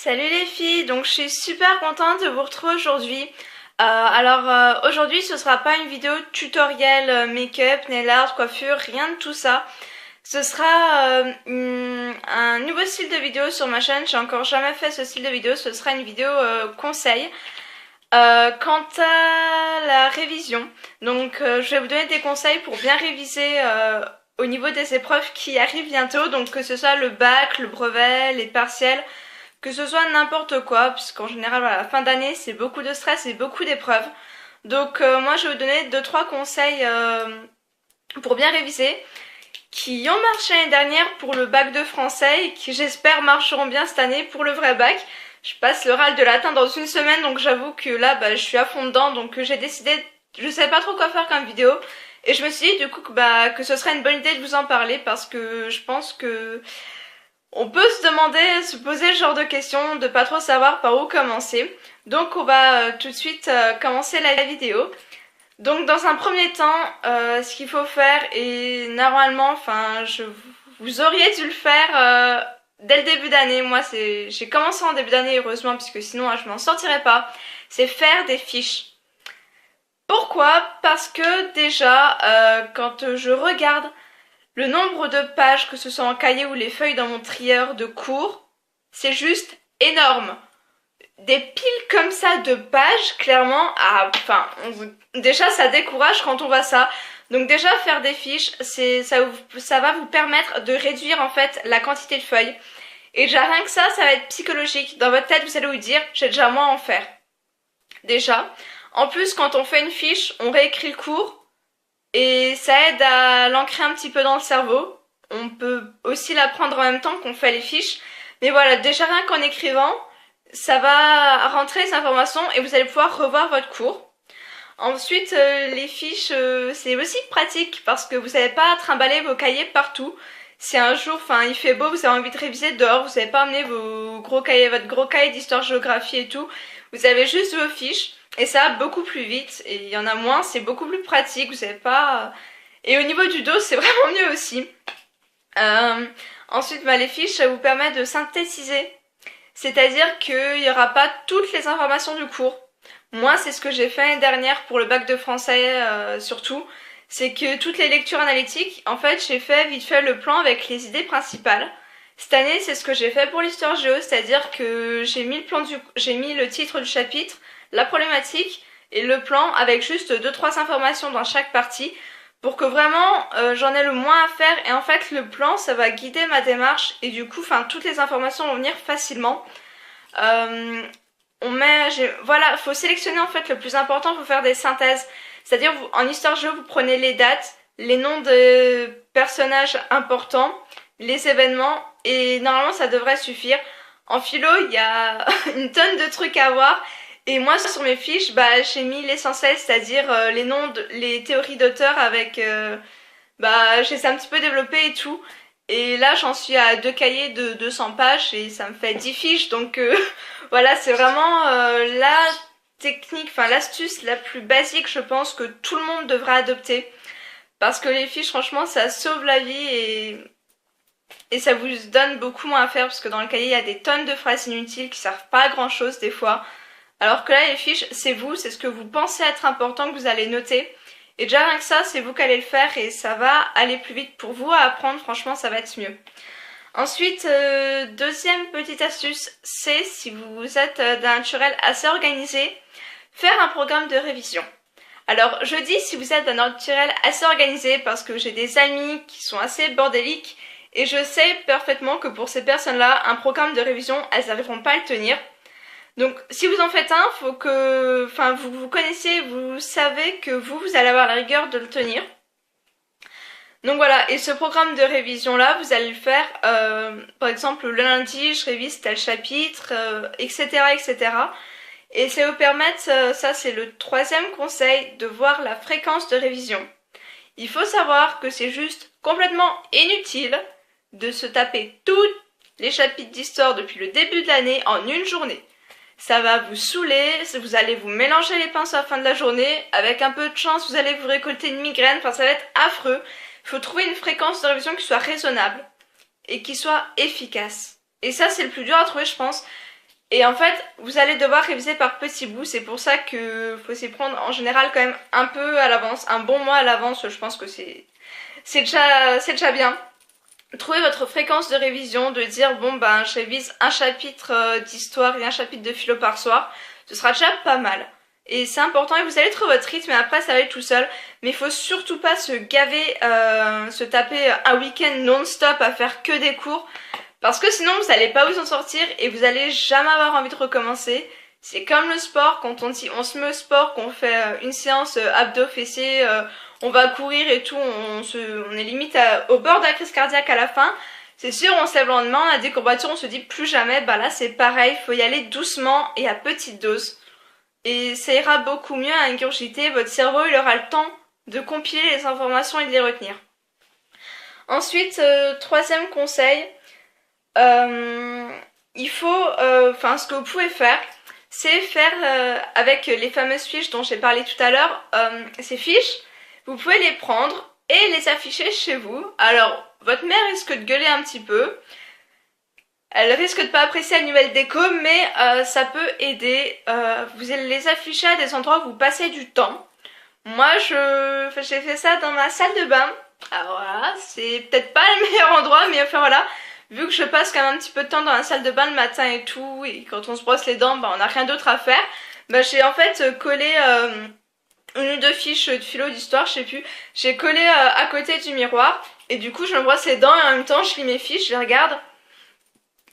Salut les filles, donc je suis super contente de vous retrouver aujourd'hui. Aujourd'hui ce sera pas une vidéo tutoriel make-up, nail art, coiffure, rien de tout ça. Ce sera un nouveau style de vidéo sur ma chaîne, j'ai encore jamais fait ce style de vidéo, ce sera une vidéo conseil. Quant à la révision, donc je vais vous donner des conseils pour bien réviser au niveau des épreuves qui arrivent bientôt, donc que ce soit le bac, le brevet, les partiels, que ce soit n'importe quoi, puisqu'en général, voilà, la fin d'année, c'est beaucoup de stress et beaucoup d'épreuves. Donc moi, je vais vous donner 2-3 conseils pour bien réviser, qui ont marché l'année dernière pour le bac de français et qui, j'espère, marcheront bien cette année pour le vrai bac. Je passe l'oral de latin dans une semaine, donc j'avoue que là, je suis à fond dedans, donc j'ai décidé, je savais pas trop quoi faire comme vidéo, et je me suis dit du coup que ce serait une bonne idée de vous en parler, parce que je pense que on peut se demander, se poser ce genre de questions, de pas trop savoir par où commencer. Donc on va tout de suite commencer la vidéo. Donc dans un premier temps, ce qu'il faut faire, et normalement, vous auriez dû le faire dès le début d'année. Moi j'ai commencé en début d'année heureusement, puisque sinon je m'en sortirais pas. C'est faire des fiches. Pourquoi? Parce que déjà, quand je regarde le nombre de pages, que ce soit en cahier ou les feuilles dans mon trieur de cours, c'est juste énorme. Des piles comme ça de pages, clairement, déjà ça décourage quand on voit ça. Donc déjà faire des fiches, ça va vous permettre de réduire en fait la quantité de feuilles. Et déjà rien que ça va être psychologique. Dans votre tête, vous allez vous dire, j'ai déjà moins à en faire. Déjà. En plus, quand on fait une fiche, on réécrit le cours. Et ça aide à l'ancrer un petit peu dans le cerveau. On peut aussi l'apprendre en même temps qu'on fait les fiches. Mais voilà, déjà rien qu'en écrivant, ça va rentrer les informations et vous allez pouvoir revoir votre cours. Ensuite, les fiches, c'est aussi pratique parce que vous n'avez pas à trimballer vos cahiers partout. Si un jour, il fait beau, vous avez envie de réviser dehors, vous n'avez pas amené vos gros cahiers, votre gros cahier d'histoire-géographie et tout. Vous avez juste vos fiches. Et ça va beaucoup plus vite, et il y en a moins, c'est beaucoup plus pratique, vous savez pas... Et au niveau du dos, c'est vraiment mieux aussi. Ensuite, les fiches, ça vous permet de synthétiser. C'est-à-dire qu'il n'y aura pas toutes les informations du cours. Moi, c'est ce que j'ai fait l'année dernière pour le bac de français, surtout. C'est que toutes les lectures analytiques, en fait, j'ai fait vite fait le plan avec les idées principales. Cette année, c'est ce que j'ai fait pour l'histoire géo, c'est-à-dire que j'ai mis le titre du chapitre, la problématique et le plan avec juste 2-3 informations dans chaque partie pour que vraiment j'en ai le moins à faire. Et en fait le plan, ça va guider ma démarche et du coup toutes les informations vont venir facilement. Voilà, faut sélectionner en fait le plus important, faut faire des synthèses. C'est-à-dire en histoire géo, vous prenez les dates, les noms de personnages importants, les événements, et normalement ça devrait suffire. En philo, il y a une tonne de trucs à voir. Et moi sur mes fiches, j'ai mis l'essentiel, c'est-à-dire les théories d'auteurs avec... j'ai un petit peu développé et tout. Et là j'en suis à 2 cahiers de 200 pages et ça me fait 10 fiches. Donc voilà, c'est vraiment la technique, l'astuce la plus basique, je pense, que tout le monde devrait adopter. Parce que les fiches, franchement, ça sauve la vie et ça vous donne beaucoup moins à faire. Parce que dans le cahier, il y a des tonnes de phrases inutiles qui servent pas à grand chose des fois. Alors que là, les fiches, c'est vous, c'est ce que vous pensez être important que vous allez noter. Et déjà rien que ça, c'est vous qui allez le faire et ça va aller plus vite pour vous à apprendre, franchement ça va être mieux. Ensuite, deuxième petite astuce, c'est si vous êtes d'un naturel assez organisé, faire un programme de révision. Alors je dis si vous êtes d'un naturel assez organisé parce que j'ai des amis qui sont assez bordéliques et je sais parfaitement que pour ces personnes-là, un programme de révision, elles n'arriveront pas à le tenir. Donc si vous en faites un, faut que vous connaissiez, vous savez que vous allez avoir la rigueur de le tenir. Donc voilà, et ce programme de révision là, vous allez le faire, par exemple le lundi, je révise tel chapitre, etc. etc. Et ça vous permettre, ça c'est le 3e conseil, de voir la fréquence de révision. Il faut savoir que c'est juste complètement inutile de se taper tous les chapitres d'histoire depuis le début de l'année en une journée. Ça va vous saouler, vous allez vous mélanger les pinceaux à la fin de la journée, avec un peu de chance vous allez vous récolter une migraine, ça va être affreux. Il faut trouver une fréquence de révision qui soit raisonnable et qui soit efficace. Et ça c'est le plus dur à trouver je pense. Et en fait, vous allez devoir réviser par petits bouts, c'est pour ça qu'il faut s'y prendre en général quand même un peu à l'avance, un bon mois à l'avance, je pense que c'est déjà bien. Trouvez votre fréquence de révision, de dire bon ben je révise un chapitre d'histoire et un chapitre de philo par soir, ce sera déjà pas mal. Et c'est important et vous allez trouver votre rythme et après ça va aller tout seul. Mais il faut surtout pas se gaver, se taper un week-end non-stop à faire que des cours. Parce que sinon vous n'allez pas vous en sortir et vous allez jamais avoir envie de recommencer. C'est comme le sport, quand on dit on se met au sport, qu'on fait une séance abdos fessiers, on va courir et tout, on est limite au bord de la crise cardiaque à la fin. C'est sûr, on se lève le lendemain, on a des courbatures, on se dit plus jamais, bah là c'est pareil, faut y aller doucement et à petite dose. Et ça ira beaucoup mieux à ingurgiter, votre cerveau il aura le temps de compiler les informations et de les retenir. Ensuite, troisième conseil, il faut, ce que vous pouvez faire, c'est faire avec les fameuses fiches dont j'ai parlé tout à l'heure, ces fiches, vous pouvez les prendre et les afficher chez vous. Alors, votre mère risque de gueuler un petit peu, elle risque de pas apprécier la nouvelle déco, mais ça peut aider. Vous allez les afficher à des endroits où vous passez du temps. Moi, j'ai fait ça dans ma salle de bain. Alors voilà, c'est peut-être pas le meilleur endroit, mais enfin voilà. Vu que je passe quand même un petit peu de temps dans la salle de bain le matin et tout, et quand on se brosse les dents, bah, on n'a rien d'autre à faire, bah, j'ai en fait collé une ou deux fiches de philo d'histoire, je sais plus, j'ai collé à côté du miroir, et du coup je me brosse les dents et en même temps je lis mes fiches, je les regarde.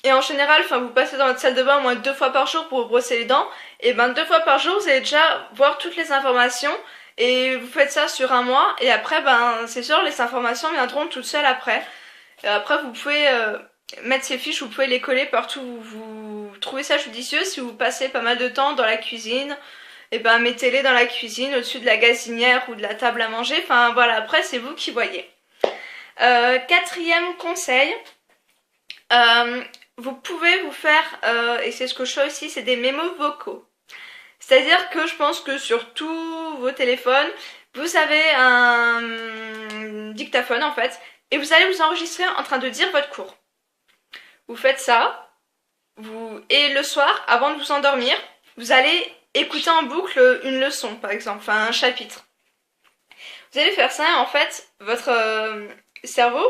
Et en général, vous passez dans votre salle de bain au moins 2 fois par jour pour vous brosser les dents, et ben 2 fois par jour vous allez déjà voir toutes les informations, et vous faites ça sur un mois, et après ben c'est sûr les informations viendront toutes seules après. Et après vous pouvez mettre ces fiches, vous pouvez les coller partout où vous trouvez ça judicieux. Si vous passez pas mal de temps dans la cuisine, et ben mettez-les dans la cuisine, au-dessus de la gazinière ou de la table à manger, enfin voilà, après c'est vous qui voyez. Quatrième conseil, vous pouvez vous faire, et c'est ce que je fais aussi, c'est des mémos vocaux. C'est-à-dire que je pense que sur tous vos téléphones, vous avez un dictaphone en fait, et vous allez vous enregistrer en train de dire votre cours. Vous faites ça, et le soir, avant de vous endormir, vous allez écouter en boucle une leçon par exemple, enfin un chapitre. Vous allez faire ça, en fait, votre cerveau,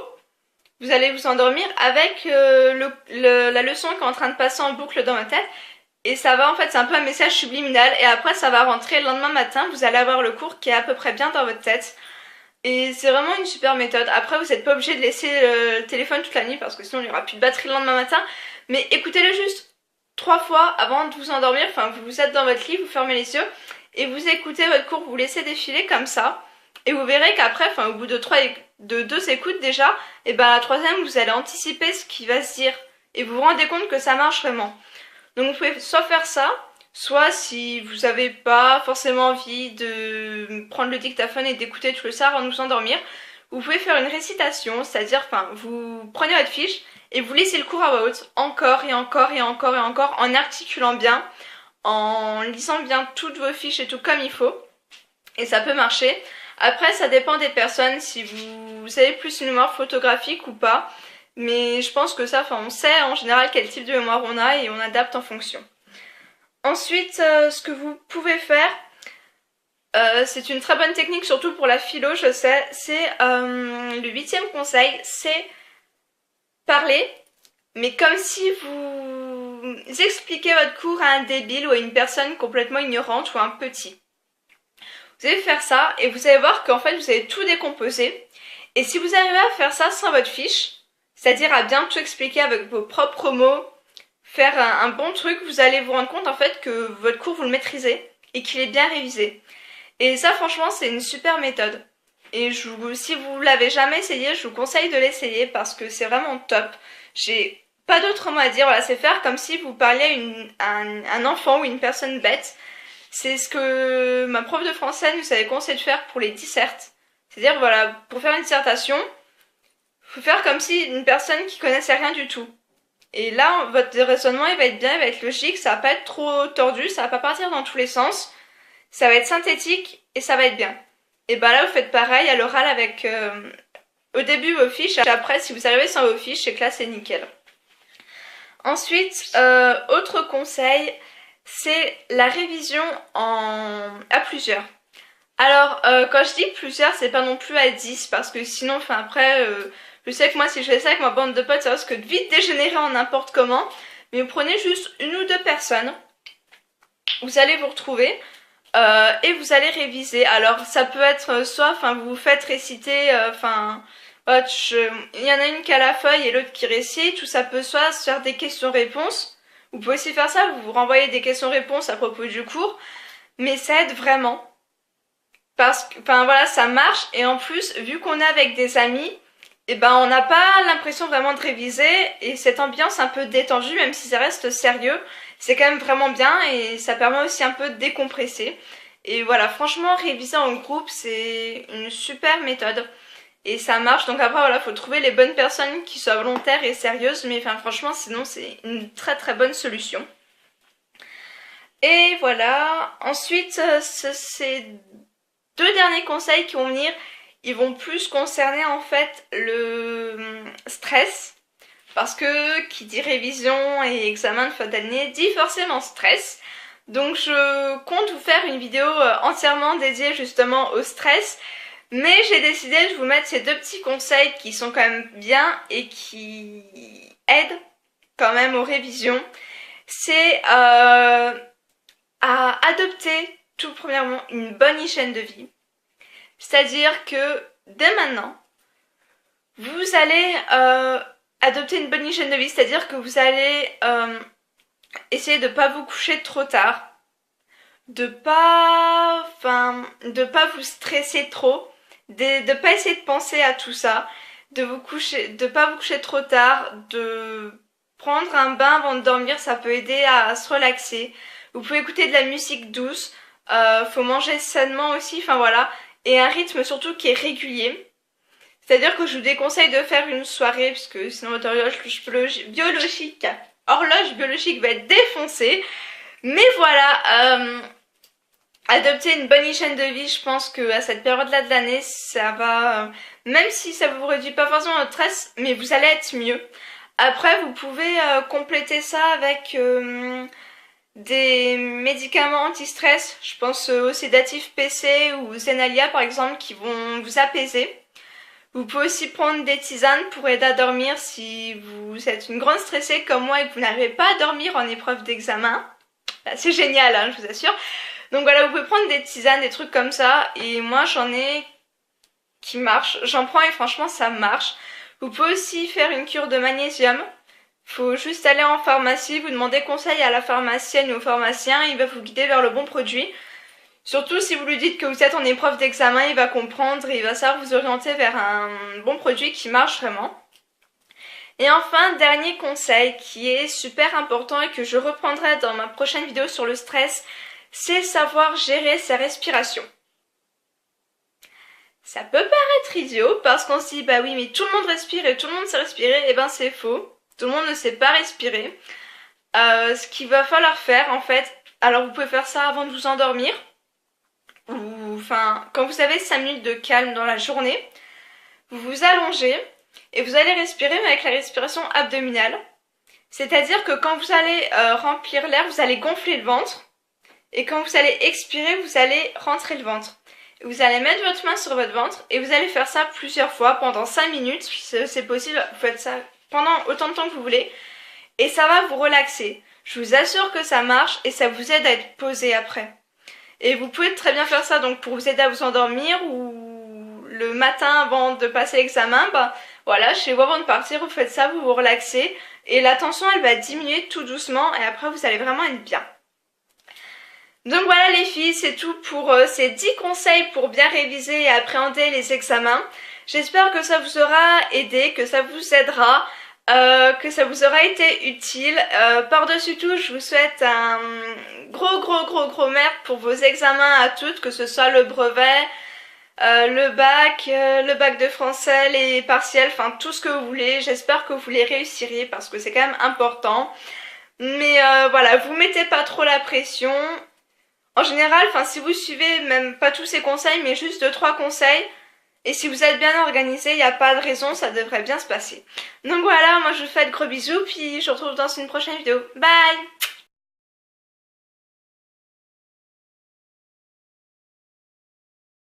vous allez vous endormir avec la leçon qui est en train de passer en boucle dans votre tête. Et ça va, en fait, c'est un peu un message subliminal. Et après, ça va rentrer le lendemain matin. Vous allez avoir le cours qui est à peu près bien dans votre tête. Et c'est vraiment une super méthode. Après, vous n'êtes pas obligé de laisser le téléphone toute la nuit parce que sinon, il n'y aura plus de batterie le lendemain matin. Mais écoutez-le juste 3 fois avant de vous endormir. Enfin, vous êtes dans votre lit, vous fermez les yeux et vous écoutez votre cours. Vous laissez défiler comme ça. Et vous verrez qu'après, au bout de 2 écoutes déjà, et ben la troisième, vous allez anticiper ce qui va se dire. Et vous vous rendez compte que ça marche vraiment. Donc vous pouvez soit faire ça, soit si vous n'avez pas forcément envie de prendre le dictaphone et d'écouter tout le soir avant de vous endormir, vous pouvez faire une récitation, c'est-à-dire, vous prenez votre fiche et vous laissez le cours à voix haute, encore et encore et encore et encore, en articulant bien, en lisant bien toutes vos fiches et tout comme il faut. Et ça peut marcher. Après, ça dépend des personnes, si vous avez plus une mémoire photographique ou pas. Mais je pense que ça, on sait en général quel type de mémoire on a et on adapte en fonction. Ensuite, ce que vous pouvez faire, c'est une très bonne technique, surtout pour la philo, je sais, c'est le 8e conseil, c'est parler, mais comme si vous expliquez votre cours à un débile ou à une personne complètement ignorante ou un petit. Vous allez faire ça et vous allez voir qu'en fait vous allez tout décomposer. Et si vous arrivez à faire ça sans votre fiche, c'est-à-dire à bien tout expliquer avec vos propres mots, faire un bon truc, vous allez vous rendre compte en fait que votre cours vous le maîtrisez et qu'il est bien révisé. Et ça franchement c'est une super méthode. Et si vous l'avez jamais essayé, je vous conseille de l'essayer parce que c'est vraiment top. J'ai pas d'autre mot à dire, voilà, c'est faire comme si vous parliez à un enfant ou une personne bête. C'est ce que ma prof de français nous avait conseillé de faire pour les dissertes. C'est-à-dire, voilà, pour faire une dissertation, faut faire comme si une personne qui connaissait rien du tout. Et là, votre raisonnement, il va être bien, il va être logique, ça va pas être trop tordu, ça va pas partir dans tous les sens. Ça va être synthétique et ça va être bien. Et bah là, vous faites pareil à l'oral avec, au début, vos fiches. Après, si vous arrivez sans vos fiches, c'est que là, c'est nickel. Ensuite, autre conseil, c'est la révision à plusieurs. Alors, quand je dis plusieurs, c'est pas non plus à 10, parce que sinon, enfin après, je sais que moi, si je fais ça avec ma bande de potes, ça risque de vite dégénérer en n'importe comment. Mais vous prenez juste une ou deux personnes, vous allez vous retrouver, et vous allez réviser. Alors, ça peut être soit, enfin, vous vous faites réciter, enfin... il y en a une qui a la feuille et l'autre qui récite, ou ça peut soit se faire des questions-réponses. Vous pouvez aussi faire ça, vous vous renvoyez des questions-réponses à propos du cours, mais ça aide vraiment. Parce que, enfin voilà, ça marche, et en plus, vu qu'on est avec des amis, et ben on n'a pas l'impression vraiment de réviser, et cette ambiance un peu détendue, même si ça reste sérieux, c'est quand même vraiment bien, et ça permet aussi un peu de décompresser. Et voilà, franchement, réviser en groupe, c'est une super méthode. Et ça marche, donc après voilà, faut trouver les bonnes personnes qui soient volontaires et sérieuses, mais enfin franchement sinon c'est une très très bonne solution. Et voilà, ensuite ces deux derniers conseils qui vont venir, ils vont plus concerner en fait le stress, parce que qui dit révision et examen de fin d'année dit forcément stress. Donc je compte vous faire une vidéo entièrement dédiée justement au stress. Mais j'ai décidé de vous mettre ces deux petits conseils qui sont quand même bien et qui aident quand même aux révisions. C'est à adopter tout premièrement une bonne hygiène de vie. C'est-à-dire que dès maintenant, vous allez adopter une bonne hygiène de vie. C'est-à-dire que vous allez essayer de ne pas vous coucher trop tard. De pas vous stresser trop. De ne pas essayer de penser à tout ça, de pas vous coucher trop tard, de prendre un bain avant de dormir, ça peut aider à se relaxer. Vous pouvez écouter de la musique douce, faut manger sainement aussi, enfin voilà, et un rythme surtout qui est régulier. C'est-à-dire que je vous déconseille de faire une soirée, puisque sinon votre horloge biologique va être défoncée. Mais voilà, adopter une bonne hygiène de vie, je pense qu'à cette période-là de l'année, ça va... même si ça vous réduit pas forcément votre stress, mais vous allez être mieux. Après, vous pouvez compléter ça avec des médicaments anti-stress. Je pense au sédatif PC ou Zenalia par exemple, qui vont vous apaiser. Vous pouvez aussi prendre des tisanes pour aider à dormir si vous êtes une grande stressée comme moi et que vous n'arrivez pas à dormir en épreuve d'examen. C'est génial, hein, je vous assure. Donc voilà, vous pouvez prendre des tisanes, des trucs comme ça, et moi j'en ai qui marchent. J'en prends et franchement ça marche. Vous pouvez aussi faire une cure de magnésium. Faut juste aller en pharmacie, vous demandez conseil à la pharmacienne ou au pharmacien, il va vous guider vers le bon produit. Surtout si vous lui dites que vous êtes en épreuve d'examen, il va comprendre et il va savoir vous orienter vers un bon produit qui marche vraiment. Et enfin, dernier conseil qui est super important et que je reprendrai dans ma prochaine vidéo sur le stress, c'est savoir gérer sa respiration. Ça peut paraître idiot parce qu'on se dit bah oui mais tout le monde respire et tout le monde sait respirer, et ben c'est faux. Tout le monde ne sait pas respirer. Ce qu'il va falloir faire en fait, alors vous pouvez faire ça avant de vous endormir, ou enfin quand vous avez 5 minutes de calme dans la journée, vous vous allongez et vous allez respirer mais avec la respiration abdominale. C'est-à-dire que quand vous allez remplir l'air, vous allez gonfler le ventre. Et quand vous allez expirer, vous allez rentrer le ventre. Vous allez mettre votre main sur votre ventre et vous allez faire ça plusieurs fois pendant 5 minutes. C'est possible, vous faites ça pendant autant de temps que vous voulez. Et ça va vous relaxer. Je vous assure que ça marche et ça vous aide à être posé après. Et vous pouvez très bien faire ça donc pour vous aider à vous endormir ou le matin avant de passer l'examen. Bah voilà, chez vous avant de partir, vous faites ça, vous vous relaxez. Et la tension elle va diminuer tout doucement et après vous allez vraiment être bien. Donc voilà les filles, c'est tout pour ces 10 conseils pour bien réviser et appréhender les examens. J'espère que ça vous aura aidé, que ça vous aidera, que ça vous aura été utile. Par-dessus tout, je vous souhaite un gros merde pour vos examens à toutes, que ce soit le brevet, le bac de français, les partiels, enfin tout ce que vous voulez. J'espère que vous les réussirez parce que c'est quand même important. Mais voilà, vous mettez pas trop la pression. En général, enfin si vous suivez même pas tous ces conseils mais juste 2-3 conseils, Et si vous êtes bien organisé, il n'y a pas de raison, ça devrait bien se passer. Donc voilà, moi je vous fais de gros bisous, puis je vous retrouve dans une prochaine vidéo. Bye!